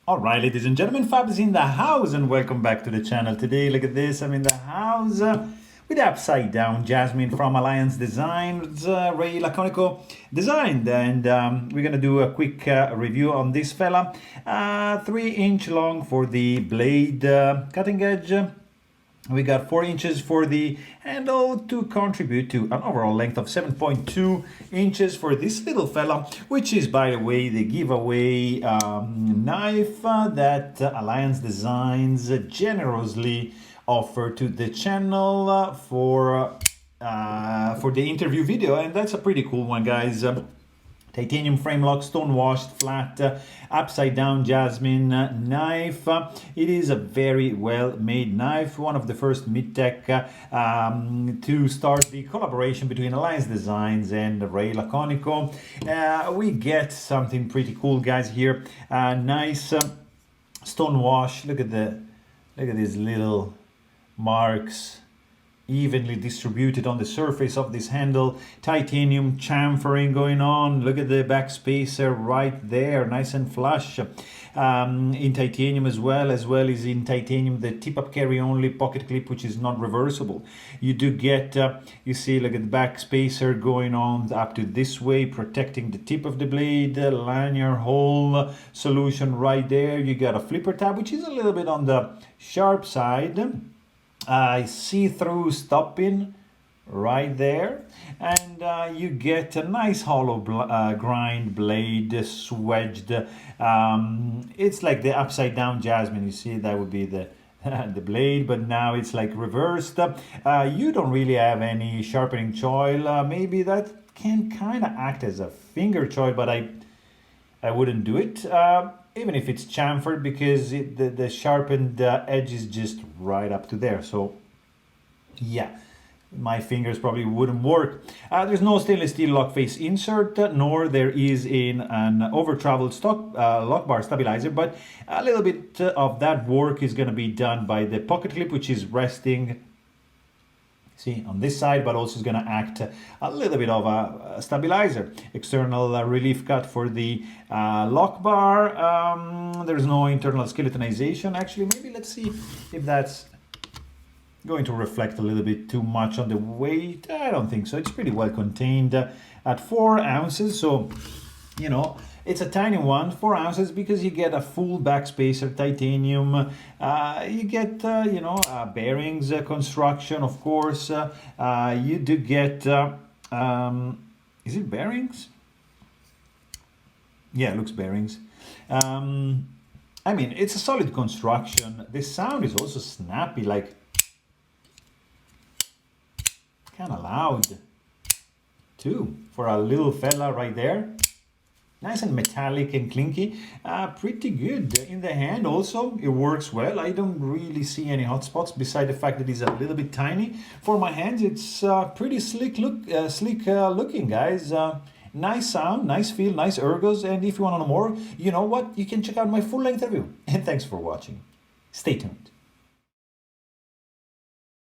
All right, ladies and gentlemen, Fab is in the house and welcome back to the channel. Today, look at this, I'm in the house with upside down Jasmine from Alliance Designs, Ray Laconico designed, and we're gonna do a quick review on this fella. 3-inch long for the blade cutting edge. We got 4 inches for the handle to contribute to an overall length of 7.2 inches for this little fella, which is, by the way, the giveaway knife that Alliance Designs generously offer to the channel for the interview video, and that's a pretty cool one, guys. Titanium frame lock, stone washed, flat, upside down Jasmine knife. It is a very well made knife, one of the first mid-tech to start the collaboration between Alliance Designs and Ray Laconico. We get something pretty cool, guys, here. Nice stone wash. Look at these little marks evenly distributed on the surface of this handle. Titanium chamfering going on. Look at the back spacer right there, nice and flush. In titanium as well as in titanium the tip-up carry only pocket clip, which is not reversible. You do get you see, look at the back spacer going on up to this way, protecting the tip of the blade. Lanyard hole solution right there. You got a flipper tab, which is a little bit on the sharp side. See-through stop-in right there, and you get a nice hollow grind blade swedged. It's like the upside down Jasmine. You see, that would be the the blade, but now it's like reversed. You don't really have any sharpening choil. Maybe that can kind of act as a finger choil, but I wouldn't do it, even if it's chamfered, because the sharpened edge is just right up to there. So yeah, my fingers probably wouldn't work. There's no stainless steel lock face insert, nor there is in an over-traveled stock lock bar stabilizer, but a little bit of that work is going to be done by the pocket clip, which is resting, see, on this side, but also is going to act a little bit of a stabilizer. External relief cut for the lock bar. There's no internal skeletonization. Actually, maybe let's see if that's going to reflect a little bit too much on the weight. I don't think so. It's pretty well contained at 4 ounces. So, you know, it's a tiny one, 4 ounces, because you get a full back spacer, titanium. You get, you know, bearings construction, of course. You do get, is it bearings? Yeah, it looks bearings. I mean, it's a solid construction. The sound is also snappy, like kind of loud too, for a little fella right there. Nice and metallic and clinky. Pretty good in the hand also. It works well. I don't really see any hot spots beside the fact that it's a little bit tiny. For my hands, it's pretty slick looking, guys. Nice sound, nice feel, nice ergos. And if you want to know more, you know what? You can check out my full-length review. And thanks for watching. Stay tuned.